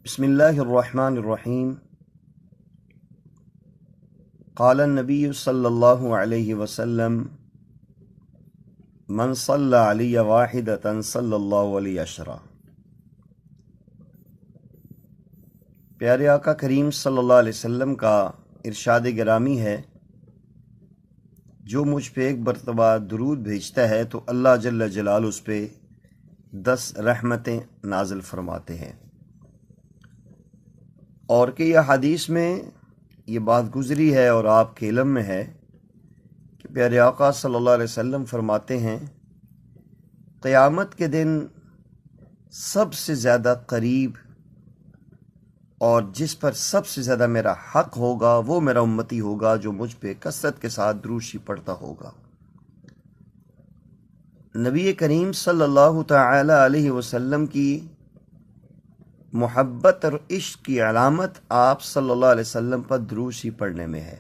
بسم اللہ الرحمن الرحیم۔ قال النبی صلی اللہ علیہ وسلم من صلی علی واحدۃ صلی اللہ علیہ عشرہ۔ پیارے آقا کریم صلی اللہ علیہ وسلم کا ارشاد گرامی ہے، جو مجھ پہ ایک مرتبہ درود بھیجتا ہے تو اللہ جل جلالہ اس پہ 10 رحمتیں نازل فرماتے ہیں۔ اور کہ یہ حدیث میں یہ بات گزری ہے اور آپ کے علم میں ہے کہ پیارے آقا صلی اللہ علیہ وسلم فرماتے ہیں، قیامت کے دن سب سے زیادہ قریب اور جس پر سب سے زیادہ میرا حق ہوگا وہ میرا امتی ہوگا جو مجھ پہ کثرت کے ساتھ درود پڑھتا ہوگا۔ نبی کریم صلی اللہ تعالی علیہ وسلم کی محبت اور عشق کی علامت آپ صلی اللہ علیہ وسلم پر درود پڑھنے میں ہے۔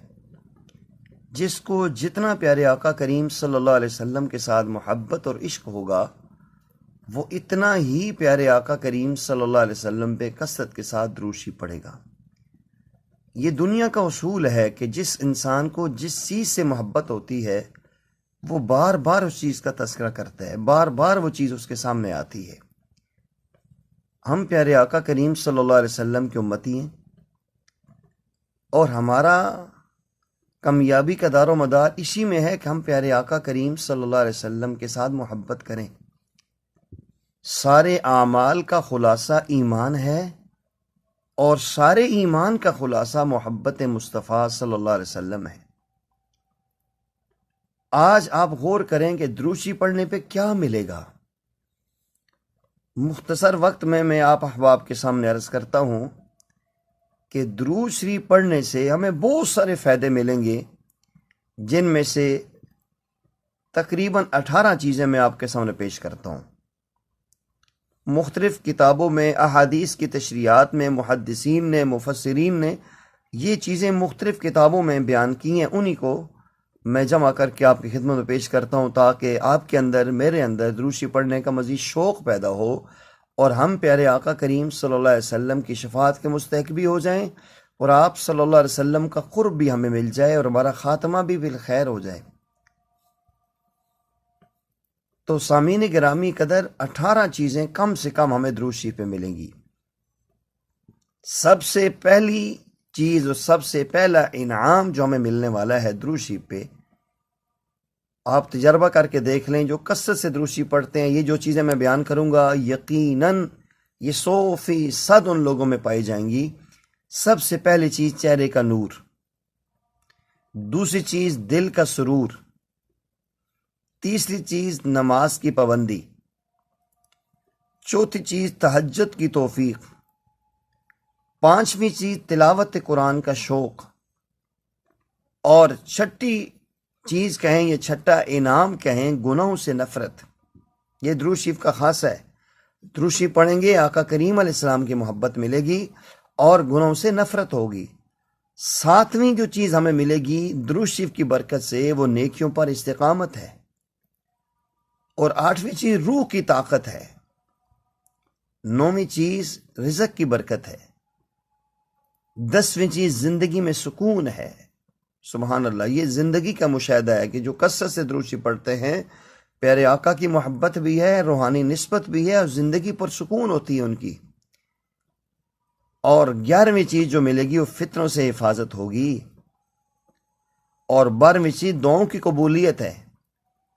جس کو جتنا پیارے آقا کریم صلی اللہ علیہ وسلم کے ساتھ محبت اور عشق ہوگا وہ اتنا ہی پیارے آقا کریم صلی اللہ علیہ وسلم پہ کثرت کے ساتھ درود پڑھے گا۔ یہ دنیا کا اصول ہے کہ جس انسان کو جس چیز سے محبت ہوتی ہے وہ بار بار اس چیز کا تذکرہ کرتا ہے، بار بار وہ چیز اس کے سامنے آتی ہے۔ ہم پیارے آقا کریم صلی اللہ علیہ وسلم کے امتی ہیں اور ہمارا کامیابی کا دار و مدار اسی میں ہے کہ ہم پیارے آقا کریم صلی اللہ علیہ وسلم کے ساتھ محبت کریں۔ سارے اعمال کا خلاصہ ایمان ہے اور سارے ایمان کا خلاصہ محبت مصطفیٰ صلی اللہ علیہ وسلم ہے۔ آج آپ غور کریں کہ درود پڑھنے پہ کیا ملے گا۔ مختصر وقت میں آپ احباب کے سامنے عرض کرتا ہوں کہ درود شریف پڑھنے سے ہمیں بہت سارے فائدے ملیں گے، جن میں سے تقریباً 18 چیزیں میں آپ کے سامنے پیش کرتا ہوں۔ مختلف کتابوں میں، احادیث کی تشریحات میں محدثین نے، مفسرین نے یہ چیزیں مختلف کتابوں میں بیان کی ہیں، انہی کو میں جمع کر کے آپ کی خدمت میں پیش کرتا ہوں تاکہ آپ کے اندر، میرے اندر درود پڑھنے کا مزید شوق پیدا ہو اور ہم پیارے آقا کریم صلی اللہ علیہ وسلم کی شفاعت کے مستحق بھی ہو جائیں اور آپ صلی اللہ علیہ وسلم کا قرب بھی ہمیں مل جائے اور ہمارا خاتمہ بھی بالخیر ہو جائے۔ تو سامعین گرامی قدر 18 چیزیں کم سے کم ہمیں درود شریف پہ ملیں گی۔ سب سے پہلی چیز اور سب سے پہلا انعام جو ہمیں ملنے والا ہے درود شریف پہ، آپ تجربہ کر کے دیکھ لیں، جو کثرت سے درود شریف پڑھتے ہیں، یہ جو چیزیں میں بیان کروں گا یقیناً یہ 100% ان لوگوں میں پائی جائیں گی۔ سب سے پہلی چیز چہرے کا نور، دوسری چیز دل کا سرور، تیسری چیز نماز کی پابندی، چوتھی چیز تہجد کی توفیق، پانچویں چیز تلاوت قرآن کا شوق، اور چھٹی چیز کہیں، یہ چھٹا انعام کہیں، گناہوں سے نفرت۔ یہ درود شریف کا خاصہ ہے۔ درود شریف پڑھیں گے آقا کریم علیہ السلام کی محبت ملے گی اور گناہوں سے نفرت ہوگی۔ ساتویں جو چیز ہمیں ملے گی درود شریف کی برکت سے وہ نیکیوں پر استقامت ہے، اور آٹھویں چیز روح کی طاقت ہے، نویں چیز رزق کی برکت ہے، 10ویں چیز زندگی میں سکون ہے۔ سبحان اللہ، یہ زندگی کا مشاہدہ ہے کہ جو کثرت سے درود شریف پڑھتے ہیں پیارے آقا کی محبت بھی ہے، روحانی نسبت بھی ہے اور زندگی پر سکون ہوتی ہے ان کی۔ اور 11ویں چیز جو ملے گی وہ فتنوں سے حفاظت ہوگی، اور 12ویں چیز دعاؤں کی قبولیت ہے۔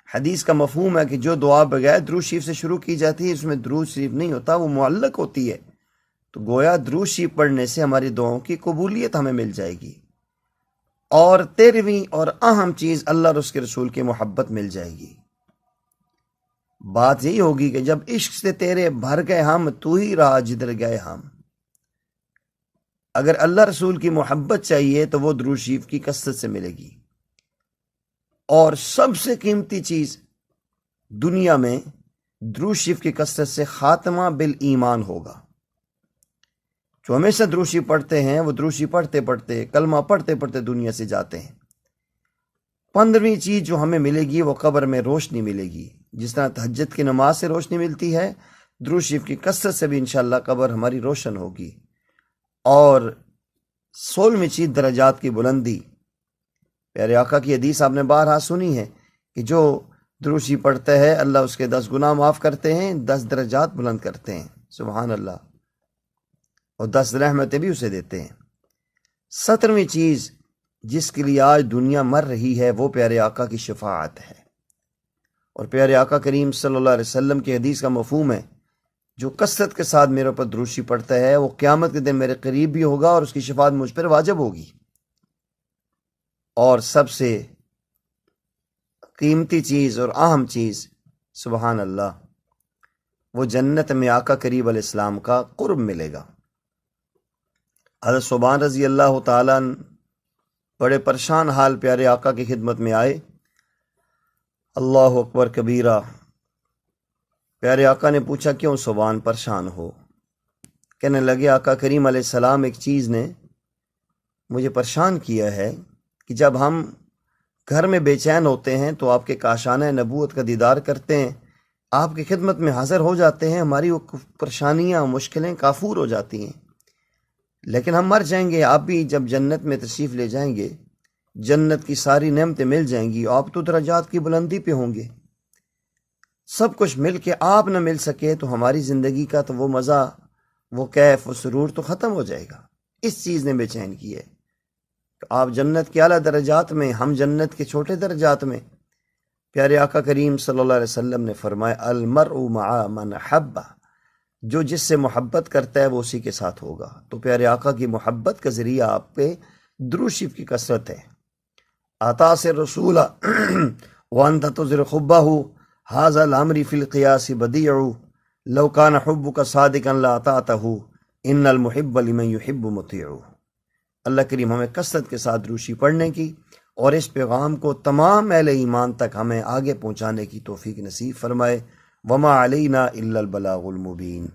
حدیث کا مفہوم ہے کہ جو دعا بغیر درود شریف سے شروع کی جاتی ہے اس میں درود شریف نہیں ہوتا، وہ معلق ہوتی ہے، تو گویا درود شریف پڑھنے سے ہماری دعاؤں کی قبولیت ہمیں مل جائے گی۔ اور 13ویں اور اہم چیز اللہ اور اس کے رسول کی محبت مل جائے گی۔ بات یہی ہوگی کہ جب عشق سے تیرے بھر گئے ہم، تو ہی رہا جدھر گئے ہم۔ اگر اللہ رسول کی محبت چاہیے تو وہ درود شریف کی کثرت سے ملے گی۔ اور سب سے قیمتی چیز دنیا میں درود شریف کی کثرت سے خاتمہ بالایمان ہوگا۔ جو ہمیشہ درود شریف پڑھتے ہیں وہ درود شریف پڑھتے پڑھتے، کلمہ پڑھتے پڑھتے دنیا سے جاتے ہیں۔ 15ویں چیز جو ہمیں ملے گی وہ قبر میں روشنی ملے گی۔ جس طرح تہجد کی نماز سے روشنی ملتی ہے، درود شریف کی کثرت سے بھی انشاءاللہ قبر ہماری روشن ہوگی۔ اور 16ویں چیز درجات کی بلندی۔ پیارے آقا کی حدیث آپ نے بارہا سنی ہے کہ جو دروشی پڑھتا ہے اللہ اس کے 10 گناہ معاف کرتے ہیں، 10 درجات بلند کرتے ہیں، سبحان اللہ، اور 10 رحمتیں بھی اسے دیتے ہیں۔ 17ویں چیز جس کے لیے آج دنیا مر رہی ہے وہ پیارے آقا کی شفاعت ہے، اور پیارے آقا کریم صلی اللہ علیہ وسلم کی حدیث کا مفہوم ہے جو کثرت کے ساتھ میرے اوپر دروشی پڑھتا ہے وہ قیامت کے دن میرے قریب بھی ہوگا اور اس کی شفاعت مجھ پر واجب ہوگی۔ اور سب سے قیمتی چیز اور اہم چیز، سبحان اللہ، وہ جنت میں آقا کریم علیہ السلام کا قرب ملے گا۔ حضرت ثوبان رضی اللہ تعالیٰ بڑے پریشان حال پیارے آقا کی خدمت میں آئے، اللہ اکبر کبیرہ۔ پیارے آقا نے پوچھا کیوں ثوبان پریشان ہو؟ کہنے لگے آقا کریم علیہ السلام ایک چیز نے مجھے پریشان کیا ہے کہ جب ہم گھر میں بے چین ہوتے ہیں تو آپ کے کاشانہ نبوت کا دیدار کرتے ہیں، آپ کی خدمت میں حاضر ہو جاتے ہیں، ہماری وہ پریشانیاں مشکلیں کافور ہو جاتی ہیں۔ لیکن ہم مر جائیں گے، آپ بھی جب جنت میں تشریف لے جائیں گے، جنت کی ساری نعمتیں مل جائیں گی، آپ تو درجات کی بلندی پہ ہوں گے، سب کچھ مل کے آپ نہ مل سکے تو ہماری زندگی کا تو وہ مزہ، وہ کیف، وہ سرور تو ختم ہو جائے گا۔ اس چیز نے بے چین کی ہے۔ آپ جنت کے اعلیٰ درجات میں، ہم جنت کے چھوٹے درجات میں۔ پیارے آقا کریم صلی اللہ علیہ وسلم نے فرمایا المرء مع من حب، جو جس سے محبت کرتا ہے وہ اسی کے ساتھ ہوگا۔ تو پیارے آقا کی محبت کا ذریعہ آپ پہ درود شریف کی کثرت ہے۔ عطا سے رسول وانت تزر خبہ ھذا الامر فی القیاس بدیع لو کان حبک صادقا لاطعتہ ان المحب لمن یحب مطیع۔ اللہ کریم ہمیں کثرت کے ساتھ روشی پڑھنے کی اور اس پیغام کو تمام اہل ایمان تک ہمیں آگے پہنچانے کی توفیق نصیب فرمائے۔ وما علینا الا البلاغ المبین۔